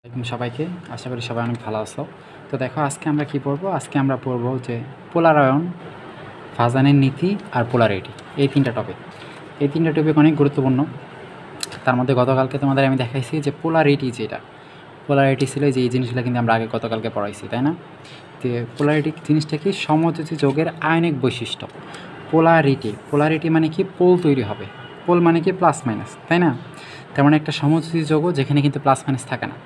আসসালামু সবাইকে। আশা করি সবাই অনেক ভালো আছো। তো দেখো আজকে আমরা কি পড়বো? আজকে আমরা পড়বো যে পোলার আয়ন, ফাজানের নীতি আর পোলারিটি। এই 3টা টপিক। এই 3টা টপিক অনেক গুরুত্বপূর্ণ। তার মধ্যে গতকালকে তোমাদের আমি দেখাইছি যে পোলারিটি যেটা। পোলারিটি ছিল যে এই জিনিসগুলো কিন্তু আমরা আগে গতকালকে পড়াইছি, তাই না? তো পোলারিটি জিনিসটা কি? সমযোজী যৌগের আয়নিক বৈশিষ্ট্য। পোলারিটি মানে কি? পোল তৈরি হবে। পোল মানে কি? প্লাস মাইনাস, তাই না? তেমন একটা সমযোজী যৌগ যেখানে কিন্তু প্লাস মাইনাস থাকে না।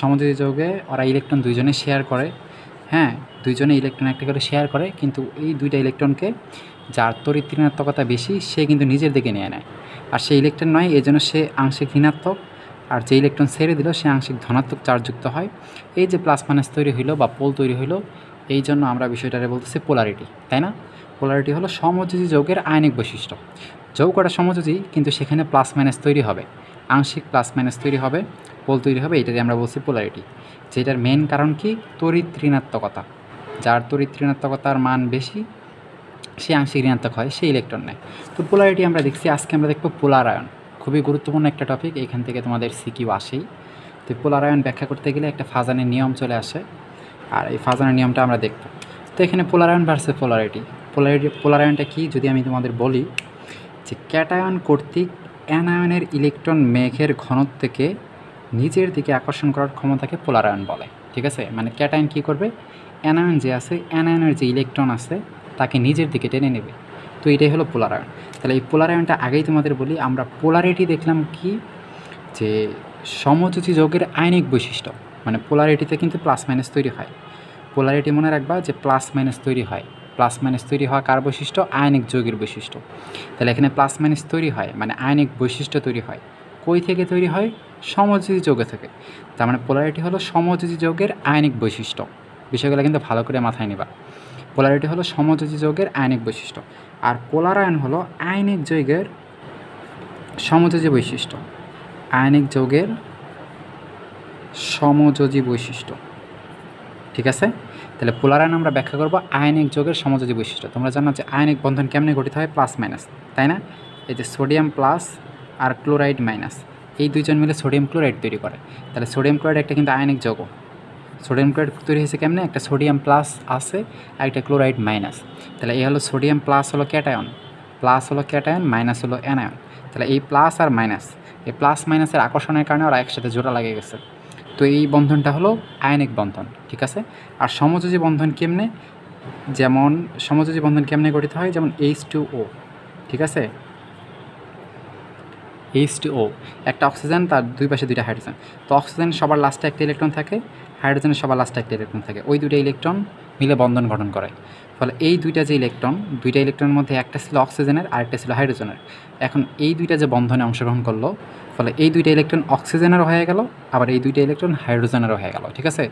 সমযোজী যৌগে ওরা ইলেকট্রন দুইজনে শেয়ার করে, হ্যাঁ, দুইজনে ইলেকট্রন একটা করে শেয়ার করে, কিন্তু এই দুইটা ইলেকট্রনকে যার তড়িৎ ঋণাত্মকতা বেশি সে কিন্তু নিজের দিকে নিয়ে নেয়, আর সে ইলেকট্রন নয়, এই জন্য সে আংশিক ঋণাত্মক, আর যে ইলেকট্রন ছেড়ে দিল সে আংশিক ধনাত্মক চার্জযুক্ত হয়। এই যে প্লাস মাইনাস তৈরি হইলো বা পোল তৈরি হইলো, এই জন্য আমরা বিষয়টারে বলতেছি পোলারিটি, তাই না? পোলারিটি হলো সমযোজী যৌগের আয়নিক বৈশিষ্ট্য। যৌগটা সমযোজী, কিন্তু সেখানে প্লাস মাইনাস তৈরি হবে, আংশিক প্লাস মাইনাস তৈরি হবে, পোল তৈরি হবে, এটাকে আমরা বলছি পোলারিটি। যেটার মেন কারণ কি? তড়িৎ ঋণাত্মকতা। যার তড়িৎ ঋণাত্মকতার মান বেশি সে আংশিক ঋণাত্মক হয়, সে ইলেকট্রন নেয়। তো পোলারিটি আমরা দেখছি, আজকে আমরা দেখব পোলার আয়ন। খুবই গুরুত্বপূর্ণ একটা টপিক, এখান থেকে তোমাদের সিকিউ আসেই। তো পোলার আয়ন ব্যাখ্যা করতে গেলে একটা ফাজানের নিয়ম চলে আসে, আর এই ফাজানের নিয়মটা আমরা দেখব। তো এখানে পোলার আয়ন ভার্সেস পোলারিটি। পোলার আয়নটা কি যদি আমি তোমাদের বলি, যে ক্যাটায়ন কর্তৃক অ্যানায়নের ইলেকট্রন মেঘের ঘনত্বকে নিজের দিকে আকর্ষণ করার ক্ষমতাকে পোলার আয়ন বলে, ঠিক আছে? মানে ক্যাটায়ন কী করবে? অ্যানায়ন যে আছে, অ্যানায়নের যে ইলেকট্রন আছে তাকে নিজের দিকে টেনে নেবে। তো এটাই হলো পোলার আয়ন। তাহলে এই পোলার আয়নটা আগেই তোমাদের বলি। আমরা পোলারিটি দেখলাম কি, যে সমযোজী যৌগের আয়নিক বৈশিষ্ট্য, মানে পোলারিটিতে কিন্তু প্লাস মাইনাস তৈরি হয়। পোলারিটি মনে রাখবা যে প্লাস মাইনাস তৈরি হয়। প্লাস মাইনাস তৈরি হওয়া কার বৈশিষ্ট্য? আয়নিক যৌগের বৈশিষ্ট্য। তাহলে এখানে প্লাস মাইনাস তৈরি হয় মানে আয়নিক বৈশিষ্ট্য তৈরি হয়। কই থেকে তৈরি হয়? সমযোজী যৌগ থেকে। তার মানে পোলারিটি হলো সমযোজী যৌগের আয়নিক বৈশিষ্ট্য। বিষয়গুলো কিন্তু ভালো করে মাথায় নিবা। পোলারিটি হলো সমযোজী যৌগের আয়নিক বৈশিষ্ট্য, আর পোলার আয়ন হলো আয়নিক যৌগের সমযোজী বৈশিষ্ট্য। আয়নিক যৌগের সমযোজী বৈশিষ্ট্য, ঠিক আছে? তাহলে পোলার আয়ন আমরা ব্যাখ্যা করব আয়নিক যৌগের সমযোজী বৈশিষ্ট্য। তোমরা জানো যে আয়নিক বন্ধন কেমনে গঠিত হয়? প্লাস মাইনাস, তাই না? এই যে সোডিয়াম প্লাস আর ক্লোরাইড মাইনাস, এই দুইজন মিলে সোডিয়াম ক্লোরাইড তৈরি করে। তাহলে সোডিয়াম ক্লোরাইড একটা কিন্তু আয়নিক যৌগ। সোডিয়াম ক্লোরাইড তৈরি হয়েছে কেমনে? একটা সোডিয়াম প্লাস আছে আর একটা ক্লোরাইড মাইনাস। তাহলে এই হলো সোডিয়াম প্লাস হলো ক্যাটায়ন, মাইনাস হলো অ্যানায়ন। তাহলে এই প্লাস আর মাইনাস, এই প্লাস মাইনাসের আকর্ষণের কারণে ওরা একসাথে জোড়া লাগিয়ে গেছে। তো এই বন্ধনটা হলো আয়নিক বন্ধন, ঠিক আছে? আর সমযোজী বন্ধন কেমনে? যেমন সমযোজী বন্ধন কেমনে গঠিত হয়? যেমন H2O, ঠিক আছে? H2O একটা অক্সিজেন, তার দুই পাশে দুইটা হাইড্রোজেন। তো অক্সিজেন সবার লাস্টে একটা ইলেকট্রন থাকে, হাইড্রোজেনের সবার লাস্টে একটা ইলেকট্রন থাকে। ওই দুইটা ইলেকট্রন মিলে বন্ধন গঠন করে। ফলে এই দুইটা ইলেকট্রনের মধ্যে একটা ছিল অক্সিজেনের আর একটা ছিল হাইড্রোজেনের। এখন এই দুইটা যে বন্ধনে অংশগ্রহণ করলো, ফলে এই দুইটা ইলেকট্রন অক্সিজেনেরও হয়ে গেল, আবার এই দুইটা ইলেকট্রন হাইড্রোজেনেরও হয়ে গেল, ঠিক আছে?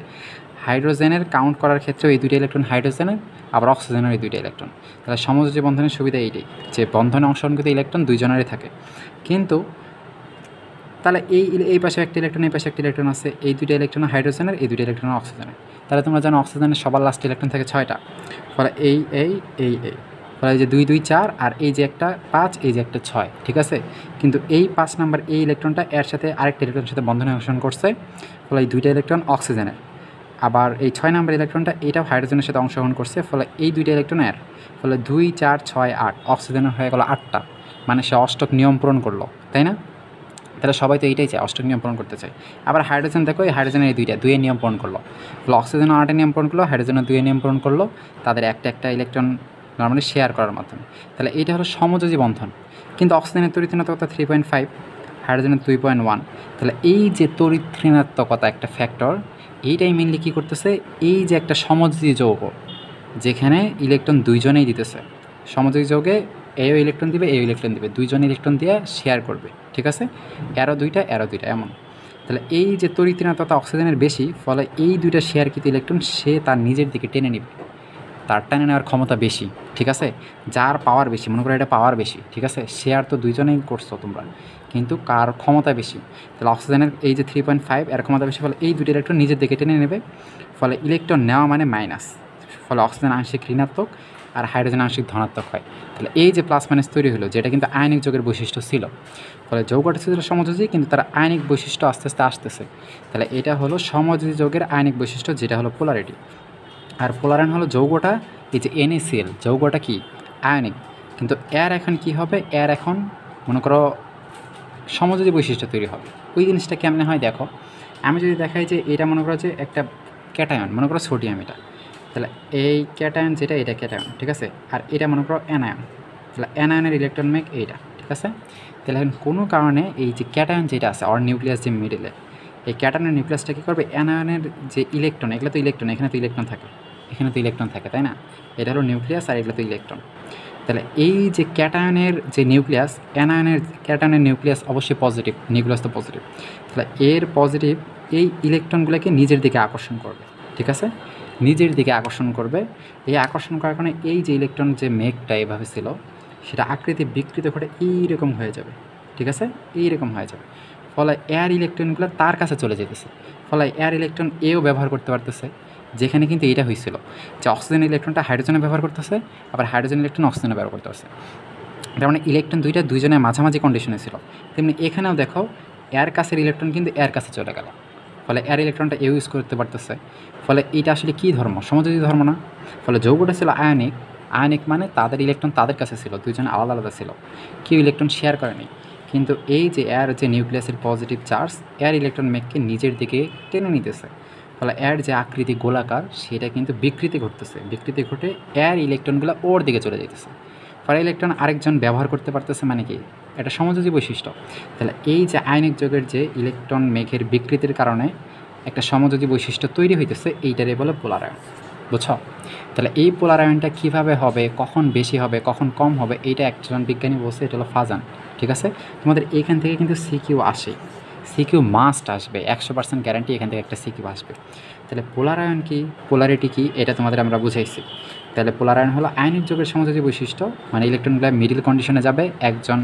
হাইড্রোজেনের কাউন্ট করার ক্ষেত্রে এই দুইটা ইলেকট্রন হাইড্রোজেনের, আবার অক্সিজেনের এই দুইটা ইলেকট্রন। তাহলে সমযোজী বন্ধনের সুবিধা এইটাই, যে বন্ধনে অংশগ্রহণকৃত ইলেকট্রন দুইজনেরই থাকে। কিন্তু তাহলে এই পাশে একটা ইলেকট্রন, এই পাশে একটা ইলেকট্রন আছে, এই দুইটা ইলেকট্রন হাইড্রোজেনের, এই দুইটা ইলেকট্রন অক্সিজেনের। তাহলে তোমরা জানো অক্সিজেনের সবার লাস্ট ইলেকট্রন থাকে 6টা। ফলে এই ফলে এই যে 2 2 4, আর এই যে একটা 5, এই যে একটা 6, ঠিক আছে? কিন্তু এই 5 নাম্বার এই ইলেকট্রনটা এর সাথে আরেকটা ইলেকট্রনের সাথে বন্ধনে অংশগ্রহণ করছে, ফলে এই দুইটা ইলেকট্রন অক্সিজেনের। আবার এই 6 নাম্বার ইলেকট্রনটা এটাও হাইড্রোজেনের সাথে অংশগ্রহণ করছে, ফলে এই দুইটা ইলেকট্রন এর। ফলে 2 4 6 8 অক্সিজেনের হয়ে গেল 8টা, মানে সে অষ্টক নিয়ম পূরণ করলো, তাই না? তাহলে সবাই তো এইটাই চায়, অষ্টক নিয়ম পূরণ করতে চায়। আবার হাইড্রোজেন দেখো, এই হাইড্রোজেনের এই দুইয়ের নিয়ম পূরণ করলো। তাহলে অক্সিজেনও 8 নিয়ম পূরণ করলো, হাইড্রোজেনের 2 নিয়ম পূরণ করলো, তাদের একটা ইলেকট্রন নর্মালি শেয়ার করার মাধ্যমে। তাহলে এইটা হলো সমযোজী বন্ধন। কিন্তু অক্সিজেনের তড়িৎ ঋণাত্মকতা 3.5, হাইড্রোজেনের 2.1। তাহলে এই যে তড়িৎ ঋণাত্মকতা একটা ফ্যাক্টর, এইটাই মেনলি কী করতেছে? এই যে একটা সমযোজী যৌগ যেখানে ইলেকট্রন দুইজনেই দিতেছে, সমযোজী যৌগে এও ইলেকট্রন দিবে, এও ইলেকট্রন দিবে, দুইজন ইলেকট্রন দিয়ে শেয়ার করবে, ঠিক আছে? এরও দুইটা এমন। তাহলে এই যে তড়িৎ ঋণাত্মকতা অক্সিজেনের বেশি, ফলে এই দুইটা শেয়ারকৃত ইলেকট্রন সে তার নিজের দিকে টেনে নেবে, তার টেনে নেওয়ার ক্ষমতা বেশি, ঠিক আছে? যার পাওয়ার বেশি, মনে করো এটা পাওয়ার বেশি, ঠিক আছে? শেয়ার তো দুইজনেই করছো তোমরা, কিন্তু কার ক্ষমতা বেশি? তাহলে অক্সিজেনের এই যে 3.5 এর ক্ষমতা বেশি, ফলে এই দুইটা ইলেকট্রন নিজের দিকে টেনে নেবে, ফলে ইলেকট্রন নেওয়া মানে মাইনাস। ফলে অক্সিজেন আংশিক ঋণাত্মক আর হাইড্রোজেন আংশিক ধনাত্মক হয়। তাহলে এই যে প্লাস মাইনাস তৈরি হলো, যেটা কিন্তু আয়নিক যৌগের বৈশিষ্ট্য ছিল, ফলে যৌগটা ছিল সমযোজী, কিন্তু তার আয়নিক বৈশিষ্ট্য আস্তে আস্তে আসতেছে। তাহলে এটা হলো সমযোজী যৌগের আয়নিক বৈশিষ্ট্য, যেটা হলো পোলারিটি। আর পোলার আয়ন হলো যৌগটা, এই যে NaCl যৌগটা কি আয়নিক, কিন্তু এর এখন কি হবে, এর এখন মনে করো সমযোজী বৈশিষ্ট্য তৈরি হবে। ওই জিনিসটা কেমনে হয় দেখো, আমি যদি দেখাই যে এটা মনে করো যে একটা ক্যাটায়ন, মনে করো সোডিয়াম, এটা তাহলে এই ক্যাটায়ন যেটা, এটা ক্যাটায়ন, ঠিক আছে, আর এটা মনে করো অ্যানায়ন, তাহলে অ্যানায়নের ইলেকট্রন মেক এইটা, ঠিক আছে। তাহলে এখন কোনো কারণে এই যে ক্যাটায়ন যেটা আছে অর নিউক্লিয়াস যে মিডিলে, এই ক্যাটায়নের নিউক্লিয়াসটা কী করবে, অ্যানায়নের যে ইলেকট্রন, এগুলো তো ইলেকট্রন, এখানে তো ইলেকট্রন থাকে, এখানে তো ইলেকট্রন থাকে, তাই না, এটা হলো নিউক্লিয়াস আর এগুলো তো ইলেকট্রন। তাহলে এই যে ক্যাটায়নের যে নিউক্লিয়াস, অ্যানায়নের ক্যাটায়নের নিউক্লিয়াস অবশ্যই পজিটিভ, নিউক্লিয়াস তো পজিটিভ, তাহলে এর পজিটিভ এই ইলেকট্রনগুলোকে নিজের দিকে আকর্ষণ করবে, ঠিক আছে, নিজের দিকে আকর্ষণ করবে। এই আকর্ষণ করার কারণে এই যে ইলেকট্রন যে মেঘটা এভাবে ছিল, সেটা আকৃতি বিকৃত ঘটে এইরকম হয়ে যাবে, ঠিক আছে, এইরকম হয়ে যাবে। ফলে এয়ার ইলেকট্রনগুলো তার কাছে চলে যেতেছে, ফলে এয়ার ইলেকট্রন এও ব্যবহার করতে পারতেছে, যেখানে কিন্তু এটা হয়েছিল যে অক্সিজেন ইলেকট্রনটা হাইড্রোজেনে ব্যবহার করতেছে, আবার হাইড্রোজেন ইলেকট্রন অক্সিজেনে ব্যবহার করতে পারছে, তার মানে ইলেকট্রন দুইজনের মাঝামাঝি কন্ডিশনে ছিল। তেমনি এখানেও দেখো এয়ার কাছের ইলেকট্রন কিন্তু এয়ার কাছে চলে গেল, ফলে এয়ার ইলেকট্রনটা ইউজ করতে পারতেছে। ফলে এটা আসলে কী ধর্ম, সমযোজী ধর্ম না। ফলে যৌগটা ছিল আয়নিক, আয়নিক মানে তাদের ইলেকট্রন তাদের কাছে ছিল, দুইজন আলাদা আলাদা ছিল, কেউ ইলেকট্রন শেয়ার করেনি। কিন্তু এই যে এয়ার যে নিউক্লিয়াসের পজিটিভ চার্জ, এয়ার ইলেকট্রন মেঘকে নিজের দিকে টেনে নিতেছে, ফলে এয়ার যে আকৃতি গোলাকার, সেটা কিন্তু বিকৃতি ঘটতেছে, বিকৃতি ঘটে এয়ার ইলেকট্রনগুলো ওর দিকে চলে যেতেছে। ফলে ইলেকট্রন আরেকজন ব্যবহার করতে পারতেছে, মানে কি এটা সমযোজী বৈশিষ্ট্য। তাহলে এই যে আয়নিক যৌগের যে ইলেকট্রন মেঘের বিকৃতির কারণে একটা সমযোজী বৈশিষ্ট্য তৈরি হইতেছে, এইটারে বলে পোলার আয়ন, বুঝছো। তাহলে এই পোলার আয়নটা কীভাবে হবে, কখন বেশি হবে, কখন কম হবে, এইটা একজন বিজ্ঞানী বলছে এটা হলো ফাজান, ঠিক আছে। তোমাদের এইখান থেকে কিন্তু সিকিউ আসে, সিকিউ মাস্ট আসবে, 100% গ্যারান্টি এখান থেকে একটা সিকিউ আসবে। তাহলে পোলার আয়ন কি, পোলারিটি কি, এটা তোমাদের আমরা বুঝাইছি। তাহলে পোলার আয়ন হলো আয়নিক যৌগের সমযোজী বৈশিষ্ট্য, মানে ইলেকট্রনগুলো মিডিল কন্ডিশনে যাবে, একজন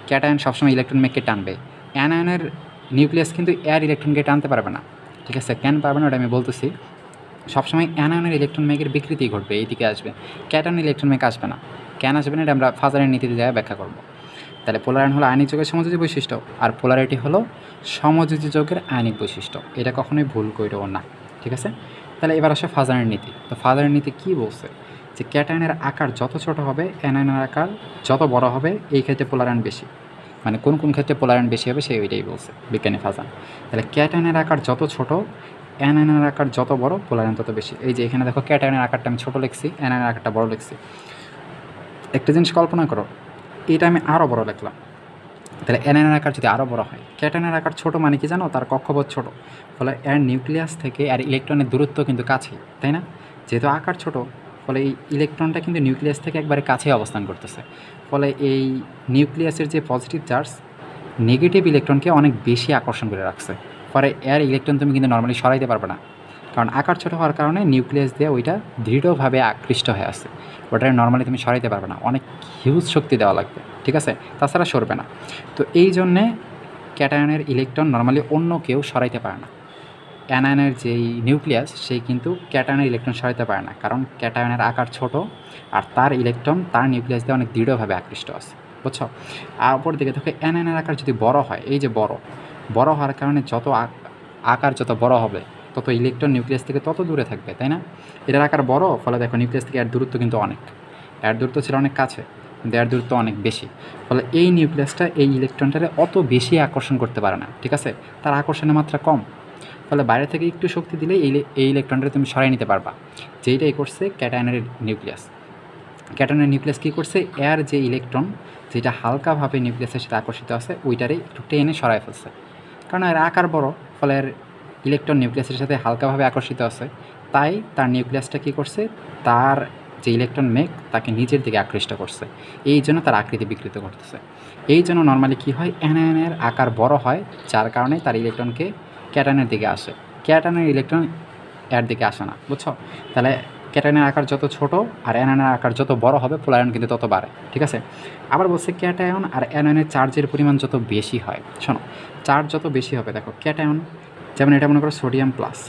ক্যাটায়ন সবসময় ইলেকট্রন মেঘকে টানবে। অ্যানায়নের নিউক্লিয়াস কিন্তু এয়ার ইলেকট্রনকে টানতে পারবে না, ঠিক আছে, কেন পারবে না ওটা আমি বলতেছি। সবসময় অ্যানায়নের ইলেকট্রন মেঘের বিকৃতি ঘটবে, এইদিকে আসবে, ক্যাটায়ন ইলেকট্রন মেঘ আসবে না, কেন আসবে না এটা আমরা ফাজারের নীতিতে যাওয়া ব্যাখ্যা করব। তাহলে পোলার আয়ন হলো আয়নিক যৌগের সমযোজী বৈশিষ্ট্য, আর পোলারিটি হলো সমযোজী যৌগের আয়নিক বৈশিষ্ট্য, এটা কখনোই ভুল করো না, ঠিক আছে। তাহলে এবার আসে ফাজারের নীতি। তো ফাজারের নীতি কী বলছে, যে ক্যাটায়নের আকার যত ছোট হবে, অ্যানায়নের আকার যত বড় হবে, এই ক্ষেত্রে পোলার আয়ন বেশি, মানে কোন কোন ক্ষেত্রে পোলার আয়ন বেশি হবে সে ওইটাই বলছে বিজ্ঞানী ফাজান। তাহলে ক্যাটায়নের আকার যত ছোট, অ্যানায়নের আকার যত বড়, পোলার আয়ন তত বেশি। এই যে এখানে দেখো ক্যাটায়নের আকারটা আমি ছোটো লিখছি, অ্যানায়নের আকারটা বড় লিখছি। একটা জিনিস কল্পনা করো, এটা আমি আরও বড় লিখলাম, তাহলে অ্যানায়নের আকার যদি আরও বড় হয়, ক্যাটায়নের আকার ছোটো মানে কি জানো, তার কক্ষপথ ছোটো, ফলে এর নিউক্লিয়াস থেকে আর ইলেকট্রনের দূরত্ব কিন্তু কাছেই, তাই না, যেহেতু আকার ছোটো, ফলে এই ইলেকট্রনটা কিন্তু নিউক্লিয়াস থেকে একবারে কাছেই অবস্থান করতেছে। ফলে এই নিউক্লিয়াসের যে পজিটিভ চার্জ নেগেটিভ ইলেকট্রনকে অনেক বেশি আকর্ষণ করে রাখছে, ফলে এর ইলেকট্রন তুমি কিন্তু নর্মালি সরাইতে পারবে না, কারণ আকার ছোটো হওয়ার কারণে নিউক্লিয়াস দিয়ে ওইটা দৃঢ়ভাবে আকৃষ্ট হয়ে আসছে, ওটা নর্মালি তুমি সরাইতে পারবে না, অনেক হিউজ শক্তি দেওয়া লাগবে, ঠিক আছে, তাছাড়া সরবে না। তো এই জন্যে ক্যাটায়নের ইলেকট্রন নর্মালি অন্য কেউ সরাইতে পারে না। অ্যানায়নের যেই নিউক্লিয়াস, সেই কিন্তু ক্যাটায়নের ইলেকট্রন সরাইতে পারে না, কারণ ক্যাটায়নের আকার ছোট আর তার ইলেকট্রন তার নিউক্লিয়াস দিয়ে অনেক দৃঢ়ভাবে আকৃষ্ট আছে, বুঝছো। আর অপর দিকে দেখো অ্যানায়নের আকার যদি বড় হয়, এই যে বড় হওয়ার কারণে যত আকার যত বড় হবে, তত ইলেকট্রন নিউক্লিয়াস থেকে তত দূরে থাকবে, তাই না। এটার আকার বড়, ফলে দেখো নিউক্লিয়াস থেকে এর দূরত্ব কিন্তু অনেক, এর দূরত্ব ছিল অনেক কাছে, কিন্তু এর দূরত্ব অনেক বেশি, ফলে এই নিউক্লিয়াসটা এই ইলেকট্রনটারে অত বেশি আকর্ষণ করতে পারে না, ঠিক আছে, তার আকর্ষণের মাত্রা কম, ফলে বাইরে থেকে একটু শক্তি দিলেই এই ইলেকট্রনটা তুমি সরাই নিতে পারবা, যেইটাই করছে ক্যাটায়নের নিউক্লিয়াস। ক্যাটায়নের নিউক্লিয়াস কী করছে, এর যে ইলেকট্রন যেটা হালকাভাবে নিউক্লিয়াসের সাথে আকর্ষিত আছে, ওইটারে একটু টেনে সরাই ফেলছে, কারণ এর আকার বড়, ফলে এর ইলেকট্রন নিউক্লিয়াসের সাথে হালকাভাবে আকর্ষিত আছে, তাই তার নিউক্লিয়াসটা কী করছে, তার যে ইলেকট্রন মেঘ তাকে নিজের দিকে আকৃষ্ট করছে, এই জন্য তার আকৃতি বিকৃত করতেছে। এই জন্য নর্মালি কী হয়, অ্যানায়নের আকার বড় হয়, যার কারণে তার ইলেকট্রনকে ক্যাটায়নের দিকে আসে, ক্যাটায়নের ইলেকট্রন এর দিকে আসে না, বুঝছো। তাহলে ক্যাটায়নের আকার যত ছোট আর অ্যানায়নের আকার যত বড় হবে, পোলার আয়ন কিন্তু তত বাড়ে, ঠিক আছে। আবার বলছে ক্যাটায়ন আর অ্যানায়নের চার্জের পরিমাণ যত বেশি হয়, শোনো, চার্জ যত বেশি হবে, দেখো ক্যাটায়ন যেমন এটা মনে করো সোডিয়াম প্লাস,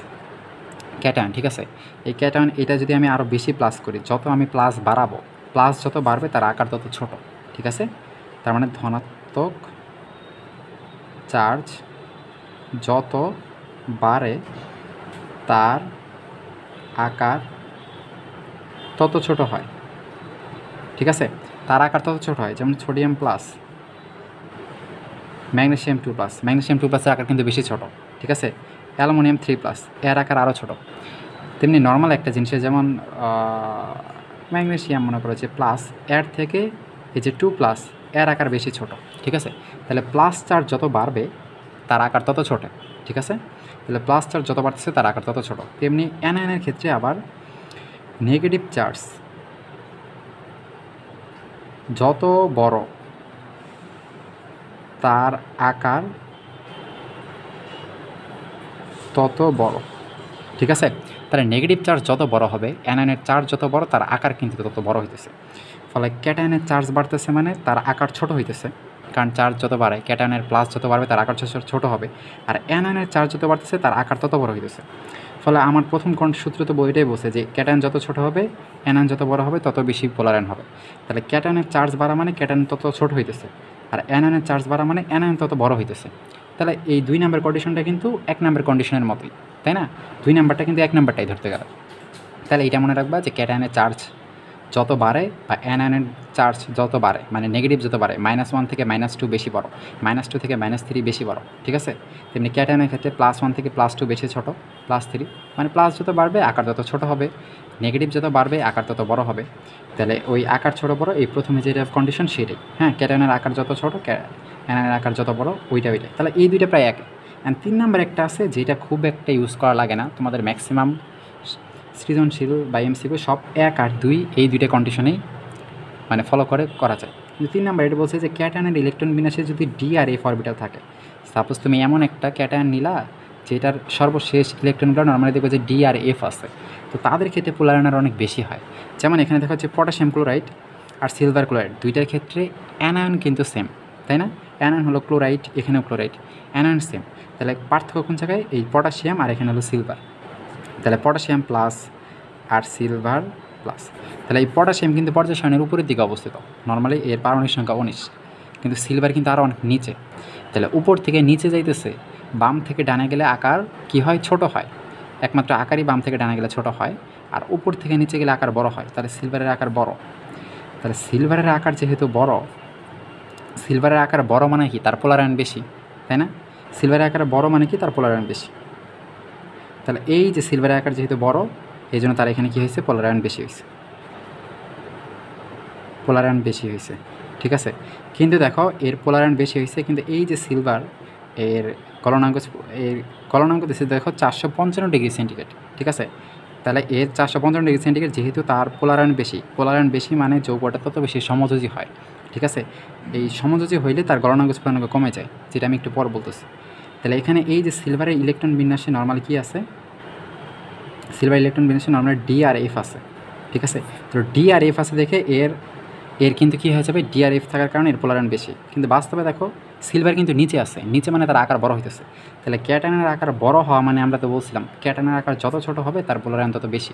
ক্যাটায়ন, ঠিক আছে। এই ক্যাটায়ন এটা যদি আমি আরও বেশি প্লাস করি, যত আমি প্লাস বাড়াবো, প্লাস যত বাড়বে তার আকার তত ছোট, ঠিক আছে। তার মানে ধনাত্মক চার্জ যত বাড়ে তার আকার তত ছোট হয়, ঠিক আছে। তার আকার তত ছোট হয়, যেমন সোডিয়াম প্লাস ম্যাগনেসিয়াম 2+, ম্যাগনেসিয়াম 2+-এর আকার কিন্তু বেশি ছোট, ঠিক আছে। অ্যালুমিনিয়াম 3+, এর আকার আরও ছোট। তেমনি নর্মাল একটা জিনিসের যেমন ম্যাগনেসিয়াম মনে করো যে প্লাস, এর থেকে এই যে 2+, এর আকার বেশি ছোট, ঠিক আছে। তাহলে প্লাস চার্জ যত বাড়বে তার আকার তত ছোট, ঠিক আছে। তাহলে প্লাস চার্জ যত বাড়তেছে তার আকার তত ছোট। তেমনি অ্যানায়নের ক্ষেত্রে আবার নেগেটিভ চার্জ যত বড় তার আকার তত বড়, ঠিক আছে। তাহলে নেগেটিভ চার্জ যত বড় হবে, অ্যানায়নের চার্জ যত বড় তার আকার কিন্তু তত বড় হইতেছে। ফলে ক্যাটায়নের চার্জ বাড়তেছে মানে তার আকার ছোট হইতেছে, কারণ চার্জ যত বাড়ে ক্যাটায়নের প্লাস যত বাড়বে তার আকার ছোট হবে, আর অ্যানায়নের চার্জ যত বাড়তেছে তার আকার তত বড় হইতেছে। ফলে আমার প্রথম সূত্র তো বইটাই বলছে যে ক্যাটায়ন যত ছোট হবে, অ্যানায়ন যত বড় হবে তত বেশি পোলারায়ন হবে। তাহলে ক্যাটায়নের চার্জ বাড়া মানে ক্যাটায়ন তত ছোট হইতেছে, আর অ্যানায়নের চার্জ বাড়া মানে অ্যানায়ন তত বড় হইতেছে। তাহলে এই 2 নম্বর কন্ডিশনটা কিন্তু 1 নম্বর কন্ডিশনের মতোই, তাই না। 2 নাম্বারটা কিন্তু 1 নাম্বারটাই ধরতে গেলে। তাহলে এটা মনে রাখবা যে ক্যাটায়নের চার্জ যত বাড়ে বা অ্যানায়নের চার্জ যত বাড়ে, মানে নেগেটিভ যত বাড়ে, -1 থেকে -2 বেশি বড়, -2 থেকে -3 বেশি বড়, ঠিক আছে। তেমনি ক্যাটায়নের ক্ষেত্রে +1 থেকে +2 বেশি ছোট, +3 মানে প্লাস যত বাড়বে আকার তত ছোট হবে, নেগেটিভ যত বাড়বে আকার তত বড় হবে। তাহলে ওই আকার ছোট বড় এই প্রথমে যেটা কন্ডিশন সেটাই, হ্যাঁ। ক্যাটায়নের আকার যত ছোট, অ্যানায়নের আকার যত বড়, ওইটাই। তাহলে এই দুইটা প্রায় এক। অ্যান্ড 3 নাম্বার একটা আছে যেটা খুব একটা ইউজ করা লাগে না, তোমাদের ম্যাক্সিমাম সৃজনশীল বা এমসিকিউ সব 1 আর 2 এই দুইটা কন্ডিশনেই মানে ফলো করে করা যায়। কিন্তু 3 নাম্বার এটা বলছে যে ক্যাটায়নের ইলেকট্রন বিন্যাসে যদি ডি আর এফ অরবিটাল থাকে, সাপোজ তুমি এমন একটা ক্যাটায়ন নিলা যেটার সর্বশেষ ইলেকট্রনগুলো নর্মালি দেখবে যে ডি আর এফ আছে, তো তাদের ক্ষেত্রে পোলারায়ন অনেক বেশি হয়। যেমন এখানে দেখা যাচ্ছে পটাশিয়াম ক্লোরাইড আর সিলভার ক্লোরাইড, দুইটার ক্ষেত্রে অ্যানায়ন কিন্তু সেম, তাই না। অ্যানায়ন হলো ক্লোরাইড, এখানেও ক্লোরাইড, অ্যানায়ন সেম। তাহলে পার্থক্য কোন জায়গায়, এই পটাশিয়াম আর এখানে হলো সিলভার। তাহলে পটাশিয়াম প্লাস আর সিলভার প্লাস। তাহলে এই পটাশিয়াম কিন্তু পর্যায় সারণীর উপরের দিকে অবস্থিত, নর্মালি এর পারমাণবিক সংখ্যা 19, কিন্তু সিলভার কিন্তু আরও অনেক নিচে। তাহলে উপর থেকে নিচে যাইতেছে, বাম থেকে ডানে গেলে আকার কি হয়, ছোট হয়। একমাত্র আকারই বাম থেকে ডানে গেলে ছোট হয়, আর উপর থেকে নিচে গেলে আকার বড় হয়। তাহলে সিলভারের আকার বড়। তাহলে সিলভারের আকার যেহেতু বড়, সিলভারের আকার বড় মানে কি, তার পোলারায়ন বেশি, তাই না। সিলভারের আকার বড় মানে কি, তার পোলারায়ন বেশি। তাহলে এই যে সিলভারের আকার যেহেতু বড়, এই জন্য তার এখানে কী হয়েছে, পোলারায়ন বেশি হয়েছে, পোলারায়ন বেশি হয়েছে, ঠিক আছে। কিন্তু দেখো এর পোলারায়ন বেশি হয়েছে, কিন্তু এই যে সিলভার এর গলনাঙ্ক দিচ্ছে দেখো 455 ডিগ্রি সেন্টিগ্রেড, ঠিক আছে। তাহলে এর 455 ডিগ্রি সেন্টিগ্রেড, যেহেতু তার পোলারায়ন বেশি মানে যৌগটা তত বেশি সমযোজী হয়, ঠিক আছে। এই সমযোজী হইলে তার গলনাঙ্ক স্ফুটনাঙ্ক কমে যায়, যেটা আমি একটু পর বলতেছি। তাহলে এখানে এই যে সিলভারের ইলেকট্রন বিন্যাসে নর্মাল কি আছে, সিলভার ইলেকট্রন বিন্যাসে নর্মাল ডি আর এফ আছে, ঠিক আছে। তো ডি আর এফ আছে দেখে এর কিন্তু কী হয়ে যাবে, ডি আর এফ থাকার কারণে এর পোলারায়ন বেশি। কিন্তু বাস্তবে দেখো সিলভার কিন্তু নিচে আছে, নিচে মানে তার আকার বড় হইতেছে। তাহলে ক্যাটায়নের আকার বড় হওয়া মানে আমরা তো বলছিলাম ক্যাটায়নের আকার যত ছোট হবে তার পোলারায়ন তত বেশি,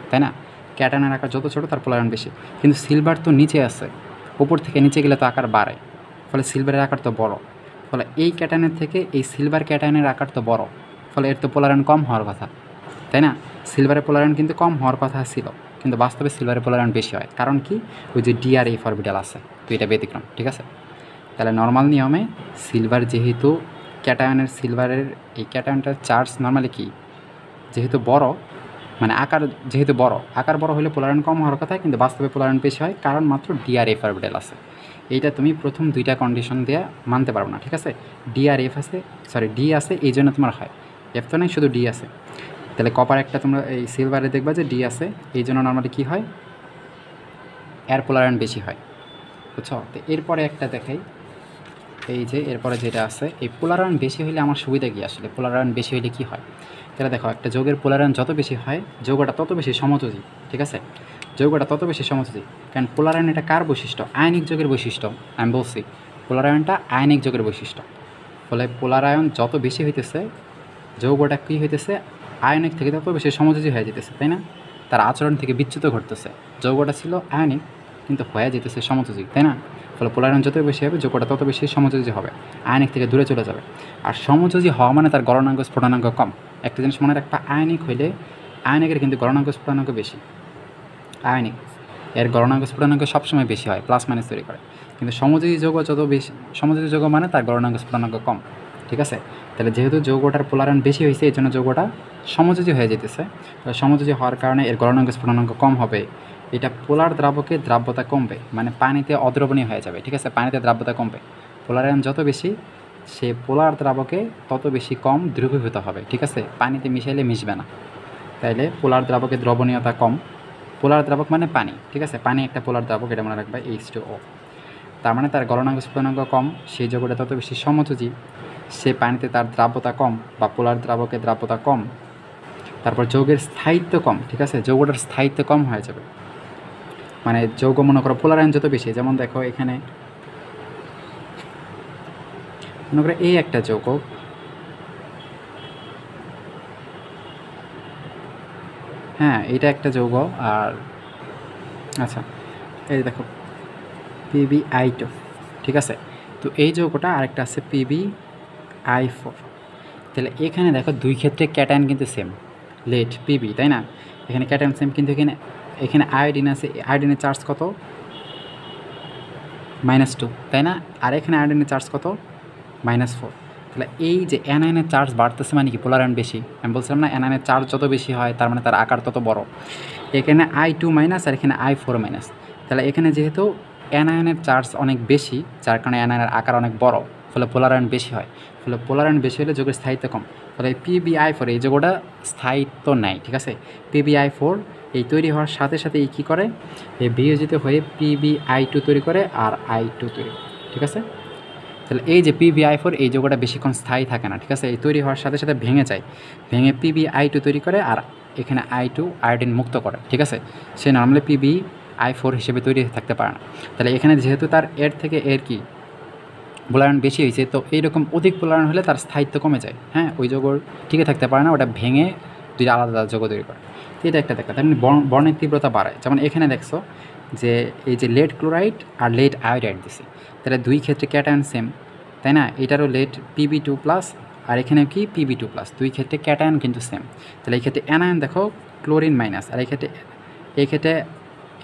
তাই না। ক্যাটায়নের আকার যত ছোট তার পোলারায়ন বেশি, কিন্তু সিলভার তো নিচে আছে, উপর থেকে নিচে গেলে তো আকার বাড়ে, ফলে সিলভারের আকার তো বড়। ফলে এই ক্যাটায়নের থেকে এই সিলভার ক্যাটায়নের আকার তো বড়, ফলে এর তো পোলারায়ন কম হওয়ার কথা, তাই না। সিলভারের পোলারায়ন কিন্তু কম হওয়ার কথা ছিল, কিন্তু বাস্তবে সিলভারের পোলারায়ন বেশি হয়। কারণ কি, ওই যে ডি আর এফ অরবিটাল আছে, তো এটা ব্যতিক্রম, ঠিক আছে। তাহলে নর্মাল নিয়মে সিলভার যেহেতু সিলভারের এই ক্যাটায়নটার চার্জ নর্মালি কি, যেহেতু বড় মানে আকার যেহেতু আকার বড় হলে পোলারায়ন কম হওয়ার কথা, কিন্তু বাস্তবে পোলারায়ন বেশি হয়, কারণ মাত্র ডি আর এফ অরবিটাল আছে। এইটা তুমি প্রথম 2টা কন্ডিশন দিয়ে মানতে পারবো না, ঠিক আছে। ডি আর এফ আছে, ডি আছে, এই জন্য তোমার হয়, এফ তো নেই, শুধু ডি আছে। তাহলে কপার একটা তোমরা এই সিলভারে দেখবা যে ডি আছে, এই জন্য নর্মালি কী হয়, এর পোলারায়ন বেশি হয়, বুঝছো। তো এরপরে একটা দেখাই, এই যে এরপরে যেটা আছে, এই পোলারায়ন বেশি হলে আমার সুবিধা কী, আসলে পোলারায়ন বেশি হলে কী হয়। তাহলে দেখো একটা যৌগের পোলারায়ন যত বেশি হয়, যৌগটা তত বেশি সমযোজী, ঠিক আছে। যৌগটা তত বেশি সমযোজী, কারণ পোলারায়ন এটা কার বৈশিষ্ট্য, আয়নিক যৌগের বৈশিষ্ট্য। আমি বলছি পোলারায়নটা আয়নিক যৌগের বৈশিষ্ট্য, ফলে পোলারায়ন যত বেশি হইতেছে, যৌগটা কী হইতেছে, আয়নিক থেকে তত বেশি সমযোজী হয়ে যেতেছে, তাই না? তার আচরণ থেকে বিচ্যুত ঘটতেছে। যৌগটা ছিল আয়নিক কিন্তু হয়ে যেতেছে সমযোজী, তাই না? ফলে পোলার আয়ন যত বেশি হবে যৌগটা তত বেশি সমযোজী হবে, আয়নিক থেকে দূরে চলে যাবে। আর সমযোজী হওয়া মানে তার গলনাঙ্ক স্ফুটনাঙ্ক কম। একটা জিনিস মনে রাখবা, আয়নিক হইলে আয়নিকের কিন্তু গলনাঙ্ক স্ফুটনাঙ্ক বেশি। আয়নিক এর গলনাঙ্ক স্ফুটনাঙ্ক সবসময় বেশি হয়, প্লাস মাইনাস তৈরি করে। কিন্তু সমযোজী যৌগ যত বেশি, সমযোজী যৌগ মানে তার গলনাঙ্ক স্ফুটনাঙ্ক কম, ঠিক আছে? তাহলে যেহেতু যৌগটার পোলার আয়ন বেশি হয়েছে এই জন্য যৌগটা সমযোজী হয়ে যেতেছে। তাহলে সমযোজী হওয়ার কারণে এর গলনাঙ্ক স্ফুটনাঙ্ক কম হবে। এটা পোলার দ্রাবকে দ্রাব্যতা কমবে, মানে পানিতে অদ্রবণীয় হয়ে যাবে, ঠিক আছে? পানিতে দ্রাব্যতা কমবে। পোলার আয়ন যত বেশি সে পোলার দ্রাবকে তত বেশি কম দ্রবীভূত হবে, ঠিক আছে? পানিতে মিশাইলে মিশবে না। তাইলে পোলার দ্রাবকে দ্রবণীয়তা কম। পোলার দ্রাবক মানে পানি, ঠিক আছে? পানি একটা পোলার দ্রাবক, এটা মনে রাখবা, H2O। তার মানে তার গলনাঙ্ক স্ফুটনাঙ্ক কম, সেই যৌগটা তত বেশি সমযোজী, সে পানিতে তার দ্রাব্যতা কম বা পোলার দ্রাবকে দ্রাব্যতা কম। তারপর যৌগের স্থায়িত্ব কম, ঠিক আছে? যৌগটার স্থায়িত্ব কম হয়ে যাবে। মানে যৌগ মনে করো পোলার আয়ন যত বেশি, যেমন দেখো এখানে মনে করো এই একটা যৌগ, হ্যাঁ এটা একটা যৌগ, আর আচ্ছা এই দেখো PbI2, ঠিক আছে? তো এই যৌগটা আরেকটা আছে PbI4। তাহলে এখানে দেখো দুই ক্ষেত্রে ক্যাটায়ন কিন্তু সেম, লেট Pb, তাই না? এখানে ক্যাটায়ন সেম, কিন্তু এখানে আয়োডিন আছে, আয়োডিনের চার্জ কত? -2, তাই না? আর এখানে আয়োডিনের চার্জ কত? -4। তাহলে এই যে অ্যানায়নের চার্জ বাড়তেছে মানে কি পোলার আয়ন বেশি। আমি বলছিলাম না, অ্যানায়নের চার্জ যত বেশি হয় তার মানে তার আকার তত বড়। এখানে I2- আর এখানে I4-। তাহলে এখানে যেহেতু অ্যানায়নের চার্জ অনেক বেশি, যার কারণে অ্যানায়নের আকার অনেক বড়, ফলে পোলার আয়ন বেশি হয়। ফলে পোলার আয়ন বেশি হলে যৌগের স্থায়িত্ব কম। ফলে PbI4 এই যৌগটা স্থায়িত্ব নেয়, ঠিক আছে? PbI4 এই তৈরি হওয়ার সাথে সাথে এই কী করে, এই বিয়োজিত হয়ে PbI2 তৈরি করে আর I2 তৈরি করে, ঠিক আছে? তাহলে এই যে PbI4 এই যৌগটা বেশিক্ষণ স্থায়ী থাকে না, ঠিক আছে? এই তৈরি হওয়ার সাথে সাথে ভেঙে যায়, ভেঙে PbI2 তৈরি করে আর এখানে I2 আয়োডিন মুক্ত করে, ঠিক আছে? সে নর্মালি PbI4 হিসেবে তৈরি থাকতে পারে না। তাহলে এখানে যেহেতু তার এর থেকে এর কি পোলার আয়ন বেশি হয়েছে, তো এইরকম অধিক পোলার আয়ন হলে তার স্থায়িত্ব কমে যায়, হ্যাঁ? ওই যৌগ টিকে থাকতে পারে না, ওটা ভেঙে দুইটা আলাদা আলাদা যৌগ তৈরি করে। এটা একটা দেখা, তেমনি বর্ণের তীব্রতা বাড়ায়। যেমন এখানে দেখছো যে এই যে লেড ক্লোরাইড আর লেড আয়োডাইড দিছে, তাহলে দুই ক্ষেত্রে ক্যাটায়ন সেম, তাই না? এটারও লেড Pb2+, আর এখানেও কি Pb2+, দুই ক্ষেত্রে ক্যাটায়ন কিন্তু সেম। তাহলে এই ক্ষেত্রে অ্যানায়ন দেখো ক্লোরিন মাইনাস, আর এই ক্ষেত্রে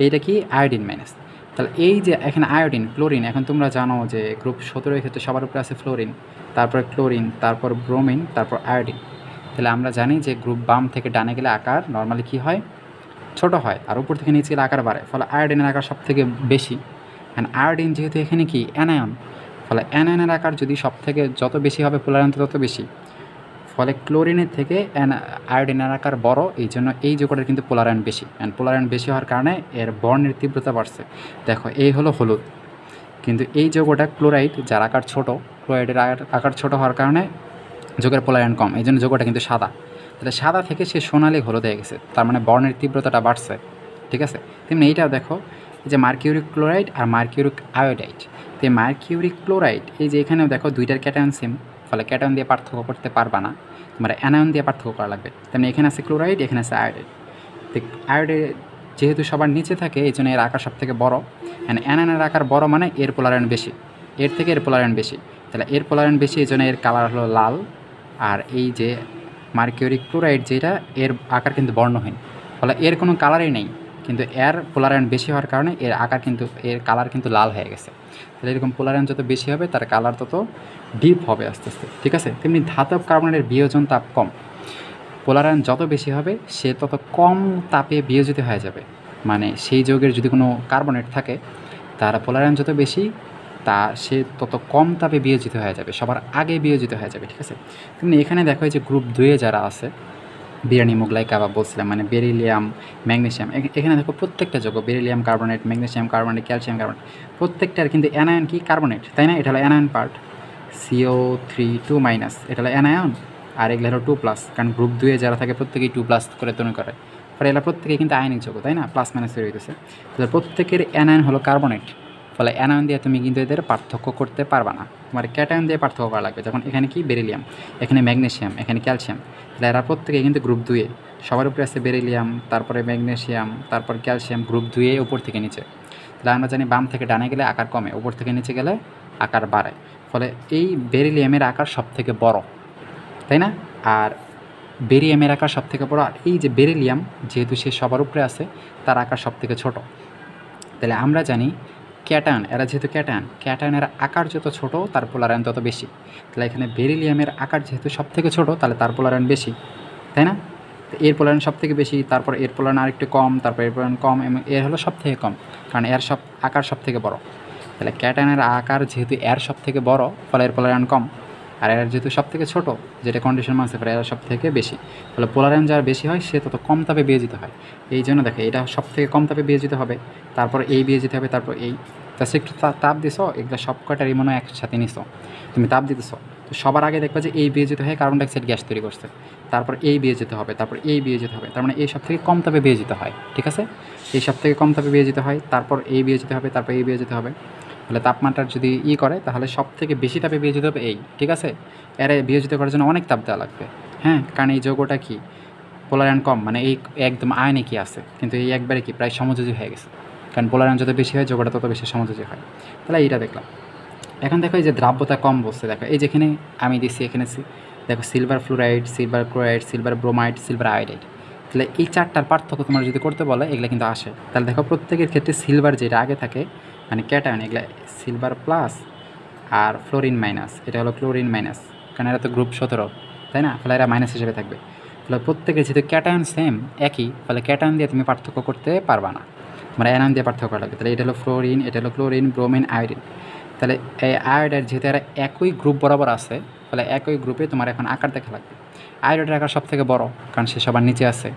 এইটা কি আয়োডিন মাইনাস। তাহলে এই যে এখানে আয়োডিন ক্লোরিন, এখন তোমরা জানো যে গ্রুপ 17 ক্ষেত্রে সবার উপরে আছে ফ্লোরিন, তারপর ক্লোরিন, তারপর ব্রোমিন, তারপর আয়োডিন। তাহলে আমরা জানি যে গ্রুপ বাম থেকে ডানে গেলে আকার নর্মালি কী হয়, ছোট হয়, আর উপর থেকে নিচে গেলে আকার বাড়ে। ফলে আয়োডিনের আকার সব থেকে বেশি। অ্যান্ড আয়োডিন যেহেতু এখানে কি অ্যানায়ন, ফলে অ্যানায়নের আকার যদি সব থেকে যত বেশি হবে পোলার আয়ন তত বেশি। ফলে ক্লোরিনের থেকে আয়োডিনের আকার বড়, এই জন্য এই যৌগটার কিন্তু পোলার আয়ন বেশি। অ্যান্ড পোলার আয়ন বেশি হওয়ার কারণে এর বর্ণের তীব্রতা বাড়ছে। দেখো এই হলো হলুদ, কিন্তু এই যৌগটা ক্লোরাইড, যার আকার ছোট, ক্লোরাইডের আকার ছোট হওয়ার কারণে যৌগের পোলার আয়ন কম, এই জন্য যৌগটা কিন্তু সাদা। তাহলে সাদা থেকে সে সোনালি হলুদ হয়ে গেছে, তার মানে বর্ণের তীব্রতাটা বাড়ছে, ঠিক আছে? তেমনি এইটাও দেখো, এই যে মার্কিউরিক ক্লোরাইড আর মার্কিউরিক আয়োডাইড। তো এই মার্কিউরিক ক্লোরাইড, এই যে এখানেও দেখো দুইটার ক্যাটায়ন সেম, ফলে ক্যাটায়ন দিয়ে পার্থক্য করতে পারবা না, তোমার অ্যানায়ন দিয়ে পার্থক্য করা লাগবে। তেমনি এখানে আছে ক্লোরাইড, এখানে আছে আয়োডাইড। তো আয়োডাইড যেহেতু সবার নিচে থাকে এই জন্য এর আকার সব থেকে বড়ো, অ্যানায়নের আকার বড় মানে এর পোলার আয়ন বেশি, এর থেকে এর পোলার আয়ন বেশি। তাহলে এর পোলার আয়ন বেশি, এই জন্য এর কালার হলো লাল। আর এই যে মার্কিউরিক ক্লোরাইড যেটা, এর আকার কিন্তু বর্ণহীন, ফলে এর কোনো কালারই নেই, কিন্তু এর পোলার আয়ন বেশি হওয়ার কারণে এর আকার কিন্তু, এর কালার কিন্তু লাল হয়ে গেছে। তাহলে এরকম পোলার আয়ন যত বেশি হবে তার কালার তত ডিপ হবে আস্তে আস্তে, ঠিক আছে? তেমনি ধাতব কার্বনের বিয়োজন তাপ কম, পোলার আয়ন যত বেশি হবে সে তত কম তাপে বিয়োজিত হয়ে যাবে। মানে সেই যৌগের যদি কোনো কার্বনেট থাকে তার পোলার আয়ন যত বেশি, তা সে তত কম তাপে বিয়োজিত হয়ে যাবে, সবার আগে বিয়োজিত হয়ে যাবে, ঠিক আছে? তেমনি এখানে দেখো যে গ্রুপ 2-এ যারা আছে, বিরিয়ানি, মোগলাই কাবাব বলছিলাম, মানে বেরিলিয়াম, ম্যাগনেসিয়াম, এখানে দেখো প্রত্যেকটা যৌগ, beryllium carbonate, magnesium carbonate, calcium carbonate, প্রত্যেকটার কিন্তু অ্যানায়ন কি কার্বনেট, তাই না? এটা হলো অ্যানায়ন পার্ট, CO3 2-, এটা হলো অ্যানায়ন, আর এগুলো হলো 2+, কারণ গ্রুপ 2-এ যারা থাকে প্রত্যেকেই 2+ করে তৈরি করে। ফলে এগুলো প্রত্যেকেই কিন্তু আয়নিক যৌগ, তাই না? প্লাস মাইনাস তৈরি হইতেছে। তাহলে প্রত্যেকের অ্যানায়ন হলো কার্বনেট, ফলে অ্যানায়ন দিয়ে তুমি কিন্তু এদের পার্থক্য করতে পারবা না, তোমার ক্যাটায়ন দিয়ে পার্থক্য করা লাগবে। যখন এখানে কি বেরিলিয়াম, এখানে ম্যাগনেসিয়াম, এখানে ক্যালসিয়াম, তাহলে এরা প্রত্যেকে কিন্তু গ্রুপ 2 সবার উপরে আছে বেরিলিয়াম, তারপরে ম্যাগনেসিয়াম, তারপর ক্যালসিয়াম, গ্রুপ 2 উপর থেকে নিচে। তাহলে আমরা জানি বাম থেকে ডানে গেলে আকার কমে, উপর থেকে নিচে গেলে আকার বাড়ে। ফলে এই বেরিলিয়ামের আকার সবথেকে বড়, তাই না? আর বেরিয়ামের আকার সবথেকে বড়, আর এই যে বেরিলিয়াম যেহেতু সে সবার উপরে আছে তার আকার সবথেকে ছোট। তাহলে আমরা জানি ক্যাটায়ন, এরা যেহেতু ক্যাটায়নের আকার যত ছোট তার পোলারায়ন তত বেশি। তাহলে এখানে বেরিলিয়ামের আকার যেহেতু সবথেকে ছোট, তাহলে তার পোলারায়ন বেশি, তাই না? তো এর পোলারায়ন সবথেকে বেশি, তারপর এর পোলারায়ন আরেকটু কম, তারপর এর পোলারায়ন কম, এবং এর হলো সবথেকে কম, কারণ এর আকার সবথেকে বড়। তাহলে ক্যাটায়নের আকার যেহেতু এর সবথেকে বড়, ফলে এর পোলারায়ন কম, আর এর যেহেতু সবথেকে ছোট, যেটা কন্ডিশন মানছে ফলে এর সবথেকে বেশি। ফলে পোলারায়ন যার বেশি হয় সে তত কম তাপে বিয়োজিত হয়। এই জন্য দেখে এটা সবথেকে কম তাপে বিয়োজিত হবে, তারপর এই বিয়োজিত হবে, তারপর এই। তাছাড়া একটু তাপ দিছো, এগুলো সব কয়টারই মনে হয় একসাথে নিছো, তুমি তাপ দিতেছো, তো সবার আগে দেখবা যে এই বিয়োজিত হয়ে কার্বন ডাইঅক্সাইড গ্যাস তৈরি করছে, তারপর এই বিয়োজিত হবে, তারপর এই বিয়োজিত হবে, তার মানে এই সব থেকে কম তাপে বিয়োজিত হয়, ঠিক আছে? এই সব থেকে কম তাপে বিয়োজিত হয়, তারপর এই বিয়োজিত হবে, তারপর এই বিয়োজিত হবে। তাহলে তাপমাত্রার যদি করে তাহলে সব থেকে বেশি তাপে বিয়োজিত হবে এই, ঠিক আছে? এর বিয়োজিত করার জন্য অনেক তাপ দেওয়া লাগবে, হ্যাঁ, কারণ এই যৌগটা কি পোলারায়ন কম, মানে এই একদম আয়নে কি আছে, কিন্তু এই একবারে কি প্রায় সমযোজী হয়ে গেছে, কারণ পোলারায়ন যত বেশি হয় যৌগটা তত বেশি সমযোজী হয়। তাহলে এইটা দেখলাম। এখন দেখো এই যে দ্রাব্যতা কম বলছে, দেখো এই যেখানে আমি দিচ্ছি এখানে দেখো silver fluoride, silver chloride, silver bromide, silver iodide. তাহলে এই চারটার পার্থক্য তোমার যদি করতে বলে এগুলো কিন্তু আসে। তাহলে দেখো প্রত্যেকের ক্ষেত্রে সিলভার যেটা আগে থাকে মানে ক্যাটায়ন, এগুলো সিলভার প্লাস আর ফ্লোরিন মাইনাস, এটা হলো ক্লোরিন মাইনাস, কারণ এরা তো গ্রুপ 17, তাই না? ফলে এরা মাইনাস হিসেবে থাকবে। ফলে প্রত্যেকের যেহেতু ক্যাটায়ন সেম একই, ফলে ক্যাটায়ন দিয়ে তুমি পার্থক্য করতে পারবা না, তোমার অ্যানায়ন দিয়ে পার্থক্য করা লাগবে। তাহলে এটা হলো ফ্লোরিন, এটা হলো ক্লোরিন, ব্রোমিন, আয়োডিন। তাহলে এই আয়োডাইড যেহেতু এরা একই গ্রুপ বরাবর আছে, ফলে একই গ্রুপে তোমার এখন আকার দেখা লাগবে। আয়োডাইডের আকার সব থেকে বড়, কারণ সে সবার নিচে আছে,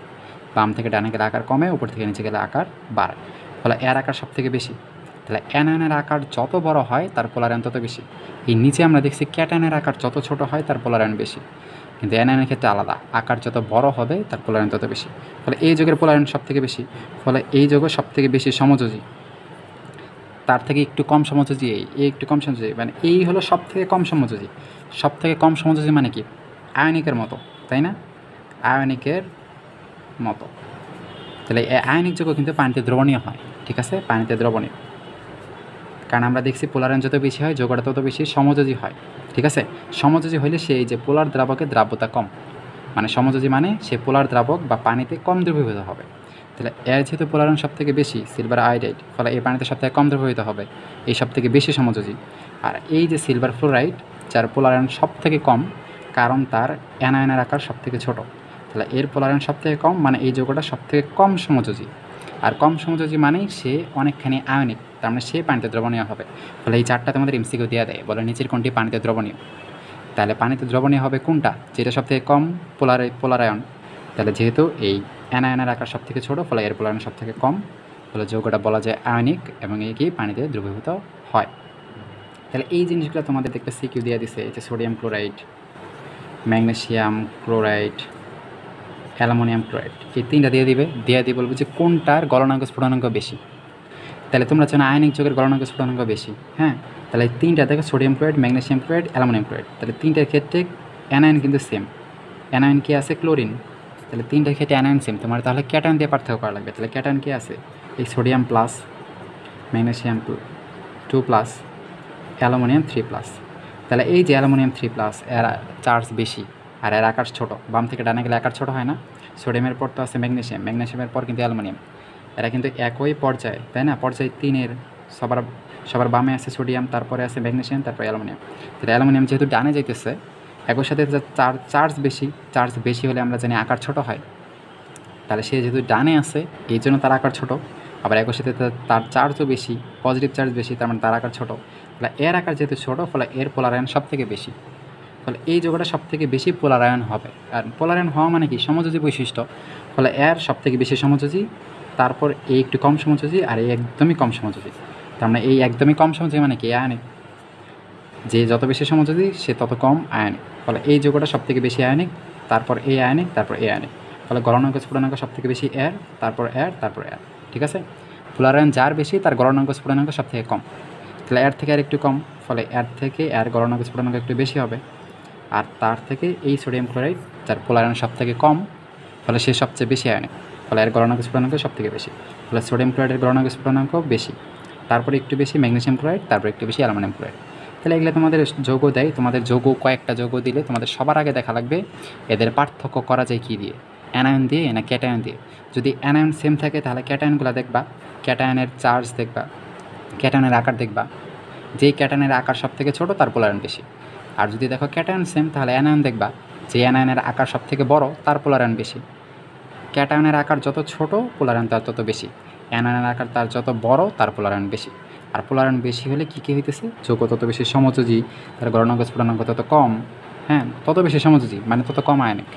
বাম থেকে ডানে গেলে আকার কমে, উপর থেকে নিচে গেলে আকার বাড়ে, ফলে এর আকার সব থেকে বেশি। তাহলে অ্যানায়নের আকার যত বড় হয় তার পোলারায়ন তত বেশি। এই নিচে আমরা দেখছি ক্যাটায়নের আকার যত ছোট হয় তার পোলারায়ন বেশি, কিন্তু অ্যানায়নের ক্ষেত্রে আলাদা, আকার যত বড় হবে তার পোলারায়ন তত বেশি। ফলে এই যৌগের পোলারায়ন সব থেকে বেশি, ফলে এই যৌগ সব থেকে বেশি সমযোজী, তার থেকে একটু কম সমযোজী এই একটু কম সমযোজী, মানে এই হলো সব থেকে কম সমযোজী। সব থেকে কম সমযোজী মানে কি আয়নিকের মতো, তাই না? আয়নিকের মতো। তাহলে এই আয়নিক যৌগ কিন্তু পানিতে দ্রবণীয় হয়, ঠিক আছে? পানিতে দ্রবণীয়, কারণ আমরা দেখছি পোলারায়ন যত বেশি হয় যৌগটা তত বেশি সমযোজী হয়, ঠিক আছে? সমযোজী হলে সেই যে পোলার দ্রাবকের দ্রাব্যতা কম, মানে সমযোজী মানে সে পোলার দ্রাবক বা পানিতে কম দ্রবীভূত হবে। তাহলে এর যেহেতু পোলারায়ন সব থেকে বেশি সিলভার আয়োডাইড, ফলে এই পানিতে সব থেকে কম দ্রবীভূত হবে, এই সব থেকে বেশি সমযোজী। আর এই যে সিলভার ফ্লোরাইড যার পোলারায়ন সব থেকে কম, কারণ তার অ্যানায়নের আকার সব থেকে ছোট, তাহলে এর পোলারায়ন সব থেকে কম, মানে এই যৌগটা সব থেকে কম সমযোজী। আর কম সমযোজী মানেই সে অনেকখানি আয়নিক, তার মানে সে পানিতে দ্রবণীয় হবে। ফলে এই চারটা তোমাদের এমসিকিউ দেওয়া দেয়, বলে নিচের কোনটি পানিতে দ্রবণীয়। তাহলে পানিতে দ্রবণীয় হবে কোনটা, যেটা সবথেকে কম পোলারায়ন। তাহলে যেহেতু এই অ্যানায়নের আকার সব থেকে ছোটো, ফলে এর পোলারায়ন সব থেকে কম, ফলে যৌগটা বলা যায় আয়নিক এবং এই কি পানিতে দ্রবীভূত হয়। তাহলে এই জিনিসগুলো তোমাদের দেখতে সিকিউ দিয়ে দিছে, এই যে sodium chloride, magnesium chloride, aluminium chloride, এই তিনটা দিয়ে বলবো যে কোনটার গলনাঙ্ক স্ফুটনাঙ্ক বেশি। তাহলে তোমরা জানো আয়নিক যৌগের গলনাঙ্ক স্ফুটনাঙ্ক বেশি, হ্যাঁ? তাহলে এই তিনটা দেখো sodium chloride, magnesium chloride, aluminium chloride. তাহলে তিনটার ক্ষেত্রে অ্যানায়ন কিন্তু সেম, অ্যানায়ন কি আছে ক্লোরিন, তাহলে তিনটার ক্ষেত্রে অ্যানায়ন সেম, তোমার তাহলে ক্যাটায়ন দিয়ে পার্থক্য করা লাগবে। তাহলে ক্যাটায়ন কি আছে, এই sodium plus, magnesium 2 plus, aluminium 3 plus. তাহলে এই যে অ্যালুমিনিয়াম 3 প্লাস এর চার্জ বেশি আর এর আকার ছোট, বাম থেকে ডানে গেলে আকার ছোট হয় না? সোডিয়ামের পর তো আছে ম্যাগনেসিয়ামের পর কিন্তু অ্যালুমিনিয়াম, এরা কিন্তু একই পর্যায়ে, তাই না? পর্যায়ে 3-এর সবার বামে আছে সোডিয়াম, তারপরে আছে ম্যাগনেসিয়াম, তারপরে অ্যালুমিনিয়াম। তাহলে অ্যালুমিনিয়াম যেহেতু ডানে যাইতেছে, একই সাথে চার্জ বেশি হলে আমরা জানি আকার ছোট হয়, তাহলে সে যেহেতু ডানে আছে এই জন্য তার আকার ছোট, আবার একই সাথে তার চার্জও বেশি, পজিটিভ চার্জ বেশি, তার মানে তার আকার ছোট। তাহলে এর আকার যেহেতু ছোটো, ফলে এর পোলারায়ন সব থেকে বেশি, ফলে এই যৌগটা সব থেকে বেশি পোলারায়ন হবে। আর পোলারায়ন হওয়া মানে কি সমযোজী বৈশিষ্ট্য, ফলে এর সব থেকে বেশি সমযোজী, তারপর এই একটু কম সমযোজী, আর এই একদমই কম সমযোজী। তার মানে এই একদমই কম সমযোজী মানে কি আয়নিক, যে যত বেশি সমযোজী সে তত কম আয়নিক, ফলে এই যৌগটা সব থেকে বেশি আয়নিক, তারপর এই আয়নিক, তারপর এই আয়নিক। ফলে গলনাঙ্ক স্ফুটনাঙ্ক সব থেকে বেশি এর, তারপর এর, তারপর এর, ঠিক আছে? পোলারায়ন যার বেশি তার গলনাঙ্ক স্ফুটনাঙ্ক সব থেকে কম। তাহলে এর থেকে আর একটু কম, ফলে এর থেকে এর গলনাঙ্ক স্ফুটনাঙ্ক একটু বেশি হবে। আর তার থেকে এই সোডিয়াম ক্লোরাইড যার পোলার আয়ন সব থেকে কম, ফলে সে সবচেয়ে বেশি আয়নিক, ফলে এর গলনাঙ্ক স্ফুটনাঙ্ক সব থেকে বেশি। ফলে সোডিয়াম ক্লোরাইডের গলনাঙ্ক স্ফুটনাঙ্ক বেশি, তারপরে একটু বেশি ম্যাগনেসিয়াম ক্লোরাইড, তারপর একটু বেশি অ্যালুমিনিয়াম ক্লোরাইড। তাহলে এগুলো তোমাদের যৌগ দেয়, তোমাদের যৌগ কয়েকটা যৌগ দিলে তোমাদের সবার আগে দেখা লাগবে এদের পার্থক্য করা যায় কী দিয়ে, অ্যানায়ন দিয়ে না ক্যাটায়ন দিয়ে। যদি অ্যানায়ন সেম থাকে তাহলে ক্যাটায়নগুলো দেখবা, ক্যাটায়নের চার্জ দেখবা, ক্যাটায়নের আকার দেখবা, যেই ক্যাটায়নের আকার সব থেকে ছোটো তার পোলার আয়ন বেশি। আর যদি দেখো ক্যাটায়ন সেম তাহলে অ্যানায়ন দেখবা, যে অ্যানায়নের আকার সব থেকে বড় তার পোলার আয়ন বেশি। ক্যাটায়নের আকার যত ছোট পোলার আয়ন তার তত বেশি, অ্যানায়নের আকার তার যত বড় তার পোলার আয়ন বেশি। আর পোলার আয়ন বেশি হলে কী হইতেছে, যৌগ তত বেশি সমযোজী, তার গলনাঙ্ক স্ফুটনাঙ্ক তত কম, হ্যাঁ তত বেশি সমযোজী মানে তত কম আয়নিক।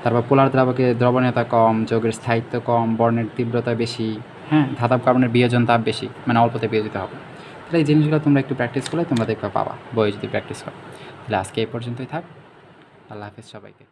তারপর পোলার দ্রাবকে দ্রবণীয়তা কম, যৌগের স্থায়িত্ব কম, বর্ণের তীব্রতা বেশি, হ্যাঁ ধাতব কার্বনের বিয়োজন তাপ বেশি, মানে অল্পতে বিয়োজিত হবে। তাহলে এই জিনিসগুলো তোমরা একটু প্র্যাকটিস করলে তোমরা দেখবে পাবা বই যদি প্র্যাকটিস করো। তাহলে আজকে এই পর্যন্তই থাক। আল্লাহ হাফেজ সবাইকে।